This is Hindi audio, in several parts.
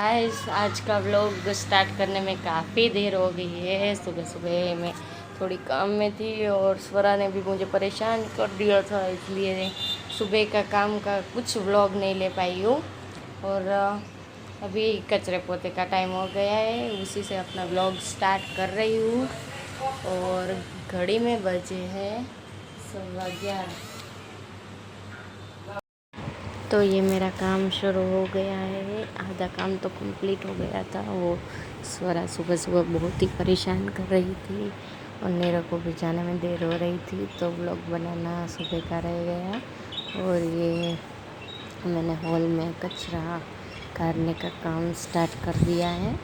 गाइस, आज का व्लॉग स्टार्ट करने में काफ़ी देर हो गई है। सुबह सुबह मैं थोड़ी काम में थी और स्वरा ने भी मुझे परेशान कर दिया था, इसलिए सुबह का काम का कुछ व्लॉग नहीं ले पाई हूँ। और अभी कचरे पोते का टाइम हो गया है, उसी से अपना व्लॉग स्टार्ट कर रही हूँ। और घड़ी में बजे हैं 11:15। तो ये मेरा काम शुरू हो गया है। आधा काम तो कंप्लीट हो गया था। वो स्वरा सुबह सुबह बहुत ही परेशान कर रही थी और नीरा को भी जाने में देर हो रही थी, तो व्लॉग बनाना सुबह का रह गया। और ये मैंने हॉल में कचरा काटने का काम स्टार्ट कर दिया है।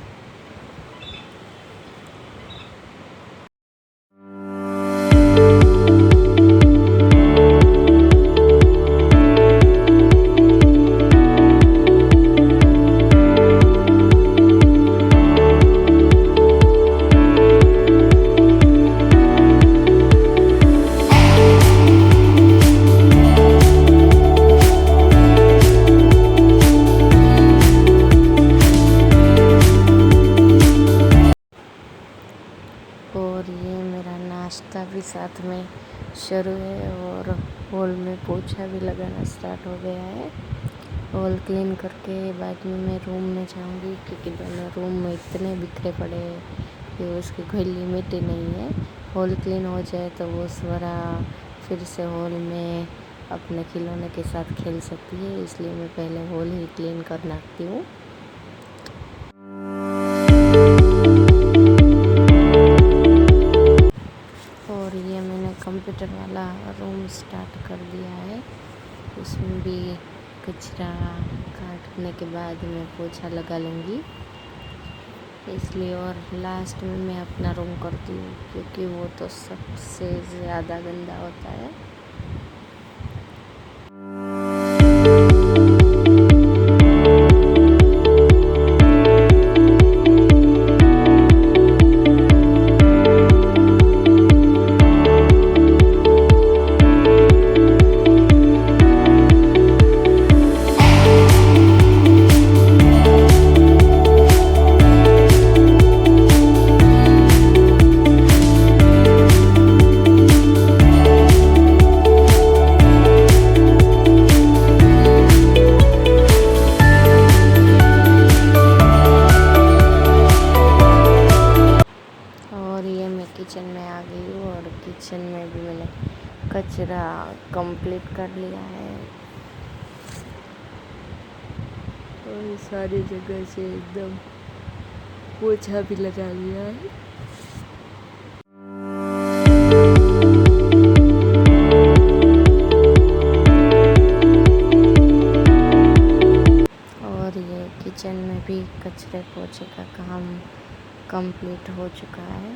और ये मेरा नाश्ता भी साथ में शुरू है और हॉल में पोछा भी लगाना स्टार्ट हो गया है। हॉल क्लीन करके बाद में मैं रूम में जाऊंगी, क्योंकि दोनों रूम में इतने बिखरे पड़े हैं कि उसकी कोई लिमिट ही नहीं है। हॉल क्लीन हो जाए तो वो स्वरा फिर से हॉल में अपने खिलौने के साथ खेल सकती है, इसलिए मैं पहले हॉल ही क्लीन कर नाखती हूँ। और ये मैंने कंप्यूटर वाला रूम स्टार्ट कर दिया है। उसमें भी कचरा काटने के बाद मैं पोछा लगा लूँगी, इसलिए। और लास्ट में मैं अपना रूम करती हूँ, क्योंकि वो तो सबसे ज़्यादा गंदा होता है। और ये मैं किचन में आ गई हूँ और किचन में भी मैंने कचरा कंप्लीट कर लिया है और सारी जगह से एकदम पोछा भी लगा लिया है। और ये किचन में भी कचरे पोछे का काम कंप्लीट हो चुका है।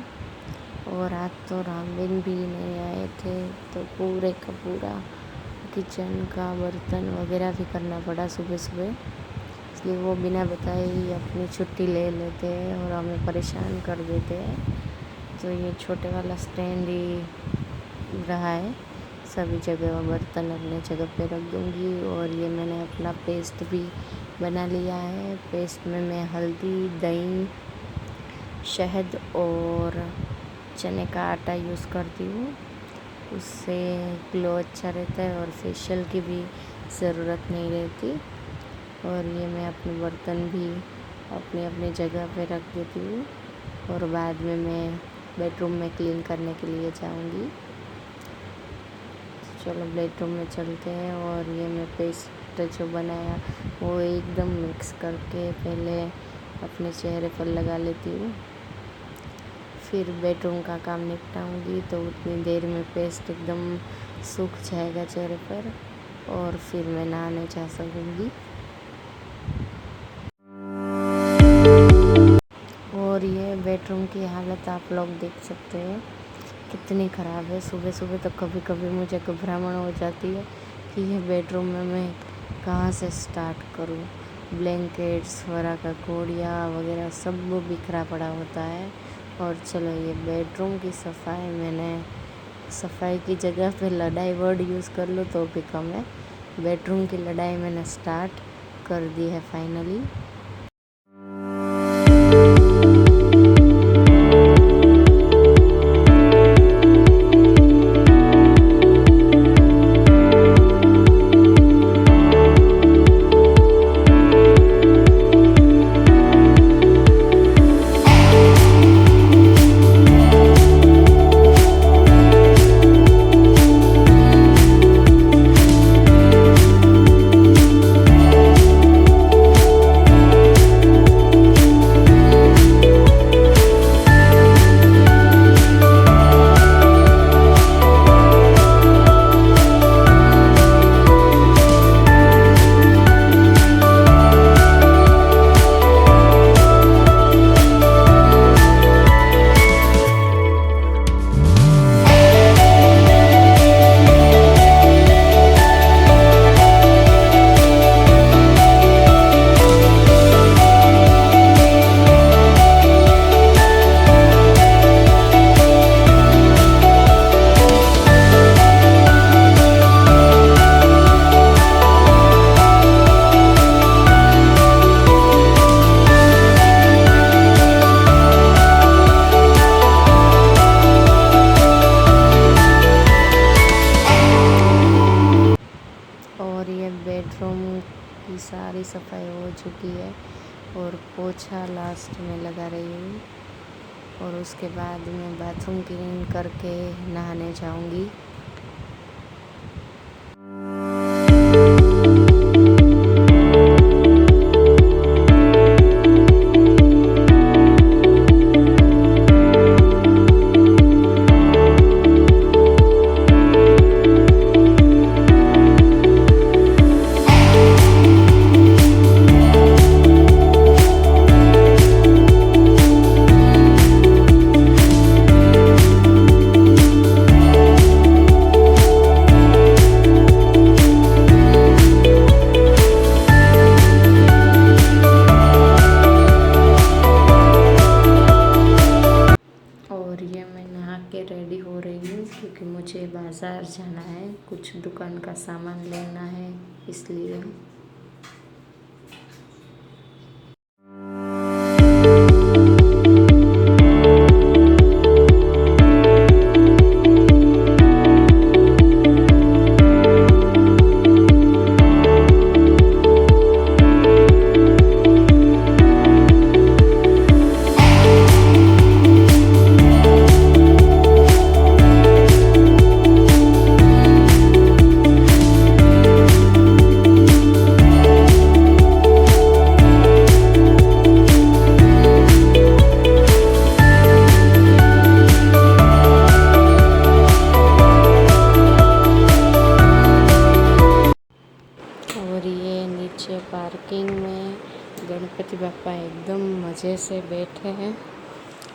और आज तो रामबीन भी नहीं आए थे, तो पूरे का पूरा किचन का बर्तन वगैरह भी करना पड़ा सुबह सुबह, इसलिए वो बिना बताए ही अपनी छुट्टी ले लेते हैं और हमें परेशान कर देते हैं। तो ये छोटे वाला स्टैंड ही रहा है, सभी जगह बर्तन अपने जगह पे रख दूँगी। और ये मैंने अपना पेस्ट भी बना लिया है। पेस्ट में मैं हल्दी, दही, शहद और चने का आटा यूज़ करती हूँ, उससे ग्लो अच्छा रहता है और फेशियल की भी ज़रूरत नहीं रहती। और ये मैं अपने बर्तन भी अपनी अपनी जगह पे रख देती हूँ और बाद में मैं बेडरूम में क्लीन करने के लिए जाऊँगी। चलो बेडरूम में चलते हैं। और ये मैं पेस्ट जो बनाया वो एकदम मिक्स करके पहले अपने चेहरे पर लगा लेती हूँ, फिर बेडरूम का काम निपटाऊंगी, तो उतनी देर में पेस्ट एकदम सूख जाएगा चेहरे पर और फिर मैं नहाने जा सकूँगी। और ये बेडरूम की हालत आप लोग देख सकते हैं कितनी ख़राब है। सुबह सुबह तो कभी कभी मुझे घबराहट हो जाती है कि ये बेडरूम में मैं कहाँ से स्टार्ट करूँ। ब्लैंकेट्स वगैरह का कोड़िया वगैरह सब बिखरा पड़ा होता है। और चलो ये बेडरूम की सफाई, मैंने सफाई की जगह पे लड़ाई वर्ड यूज़ कर लो तो भी कम है। बेडरूम की लड़ाई मैंने स्टार्ट कर दी है फाइनली। और पोछा लास्ट में लगा रही हूँ। और उसके बाद मैं बाथरूम क्लीन करके नहाने जाऊँगी। और ये मैं नहा के रेडी हो रही हूँ क्योंकि मुझे बाज़ार जाना है, कुछ दुकान का सामान लेना है इसलिए। और ये नीचे पार्किंग में गणपति बापा एकदम मज़े से बैठे हैं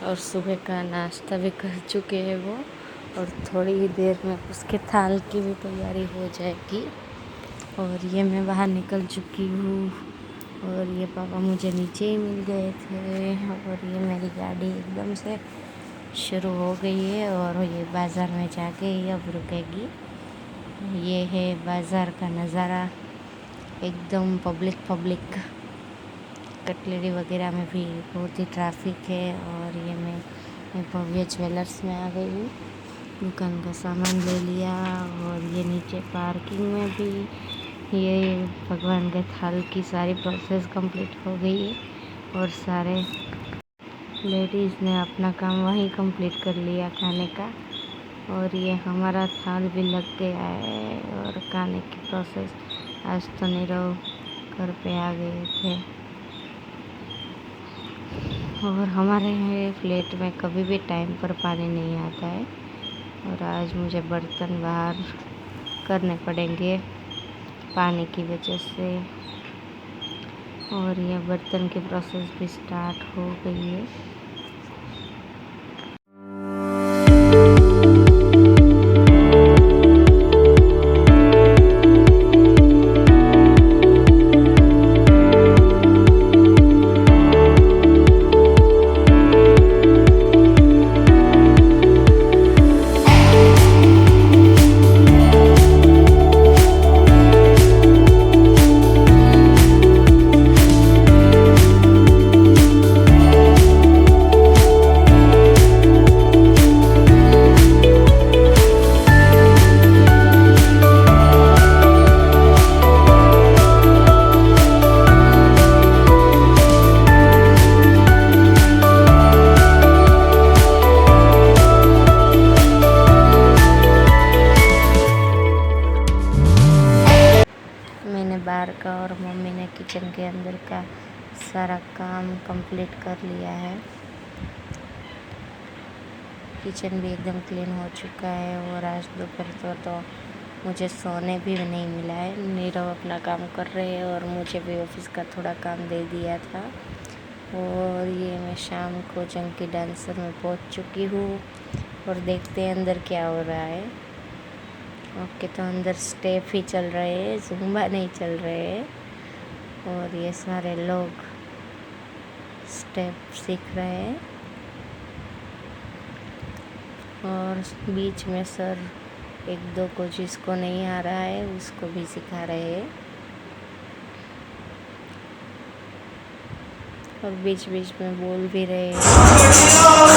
और सुबह का नाश्ता भी कर चुके हैं वो। और थोड़ी ही देर में उसके थाल की भी तैयारी हो जाएगी। और ये मैं बाहर निकल चुकी हूँ और ये पापा मुझे नीचे ही मिल गए थे। और ये मेरी गाड़ी एकदम से शुरू हो गई है और ये बाज़ार में जाके ही अब रुकेगी। ये है बाज़ार का नज़ारा, एकदम पब्लिक कटलरी वगैरह में भी बहुत ही ट्रैफिक है। और ये मैं भव्य ज्वेलर्स में आ गई हूँ, दुकान का सामान ले लिया। और ये नीचे पार्किंग में भी ये भगवान के थाल की सारी प्रोसेस कंप्लीट हो गई है और सारे लेडीज़ ने अपना काम वहीं कंप्लीट कर लिया खाने का। और ये हमारा थाल भी लग गया है और खाने की प्रोसेस आज तो नीरव घर पे आ गए थे। और हमारे यहाँ फ्लैट में कभी भी टाइम पर पानी नहीं आता है और आज मुझे बर्तन बाहर करने पड़ेंगे पानी की वजह से। और ये बर्तन की प्रोसेस भी स्टार्ट हो गई है। बाहर का और मम्मी ने किचन के अंदर का सारा काम कंप्लीट कर लिया है। किचन भी एकदम क्लीन हो चुका है। और आज दोपहर तो मुझे सोने भी नहीं मिला है। नीरव अपना काम कर रहे हैं और मुझे भी ऑफिस का थोड़ा काम दे दिया था। और ये मैं शाम को चंकी डांसर में पहुंच चुकी हूँ और देखते हैं अंदर क्या हो रहा है। ओके, तो अंदर स्टेप ही चल रहे हैं, ज़ुम्बा नहीं चल रहे हैं। और ये सारे लोग स्टेप सीख रहे हैं और बीच में सर एक दो को जिसको नहीं आ रहा है उसको भी सिखा रहे हैं। और बीच बीच में बोल भी रहे हैं।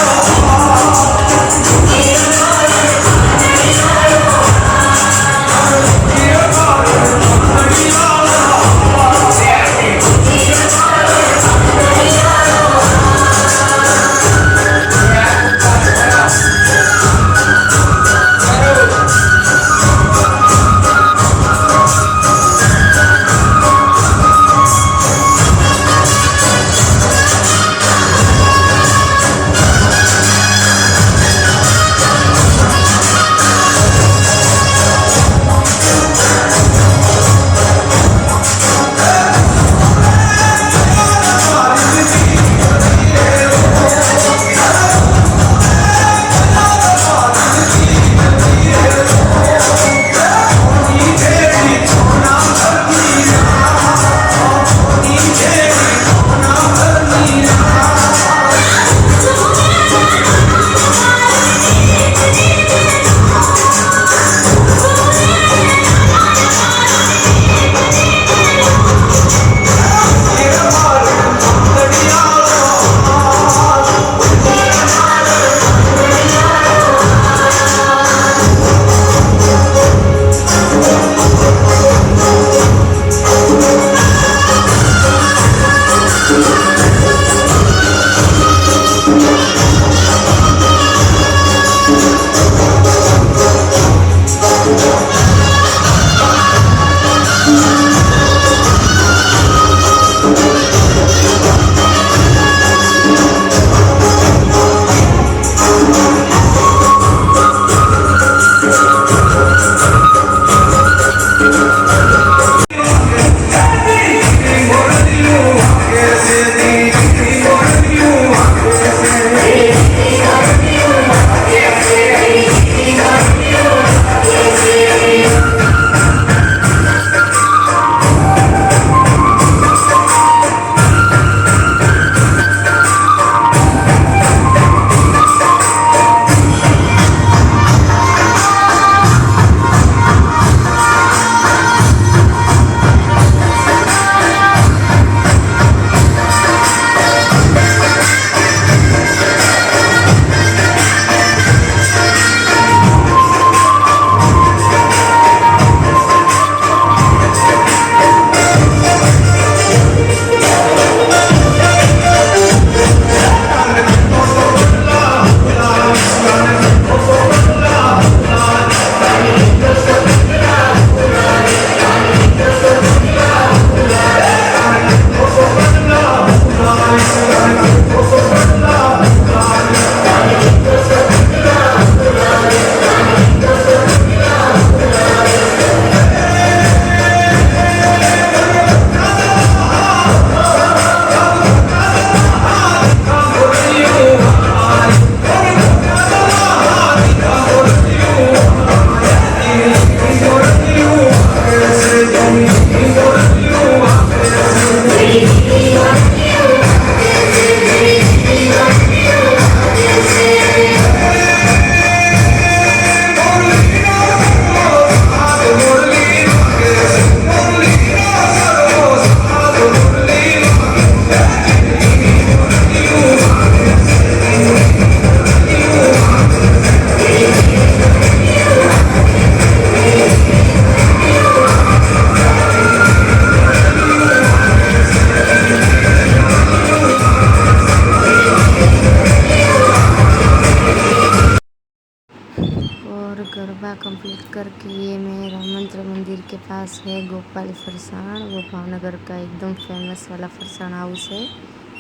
कंप्लीट करके ये मैं राम मंदिर के पास है गोपाल फरसाण। वो भावनगर का एकदम फेमस वाला फरसाण हाउस है।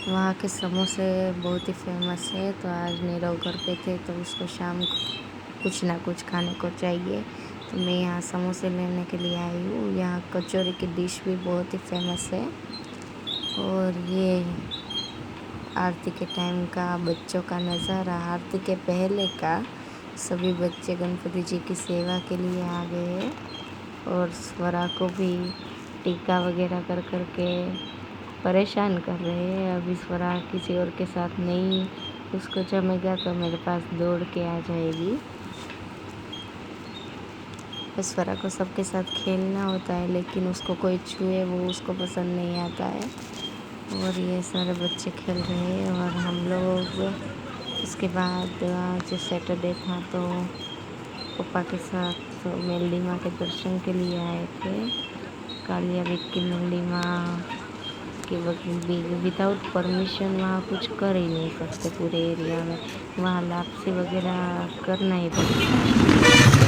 वहाँ के समोसे बहुत ही फेमस है। तो आज नीरव घर पे थे तो उसको शाम को कुछ ना कुछ खाने को चाहिए, तो मैं यहाँ समोसे लेने के लिए आई हूँ। यहाँ कचौरी की डिश भी बहुत ही फेमस है। और ये आरती के टाइम का बच्चों का नज़ारा, आरती के पहले का। सभी बच्चे गणपति जी की सेवा के लिए आ गए हैं और स्वरा को भी टीका वगैरह कर के परेशान कर रहे हैं। अभी स्वरा किसी और के साथ नहीं, उसको जमेगा तो मेरे पास दौड़ के आ जाएगी। स्वरा को सबके साथ खेलना होता है, लेकिन उसको कोई छुए वो उसको पसंद नहीं आता है। और ये सारे बच्चे खेल रहे हैं। और हम लोग उसके बाद आज सैटरडे था तो पापा के साथ मेलडी माँ के दर्शन के लिए आए थे। कालिया विक की मेलडी माँ के विदाउट परमिशन वहाँ कुछ कर ही नहीं सकते पूरे एरिया में। वहाँ लापसी वगैरह करना ही पड़ता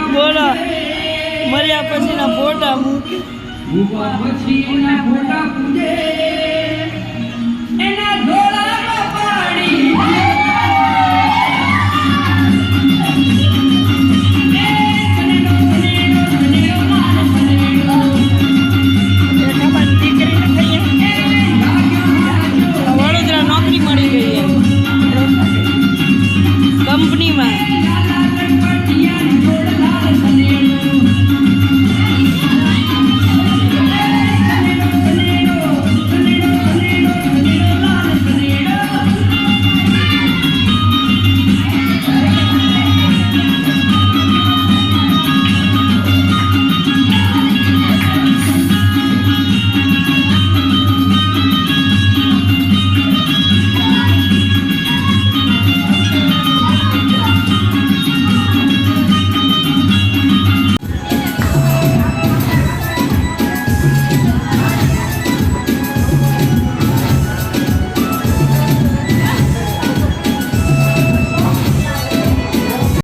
बोला मरिया पछीना फोटा मूके पछीना फोटा पूजे एना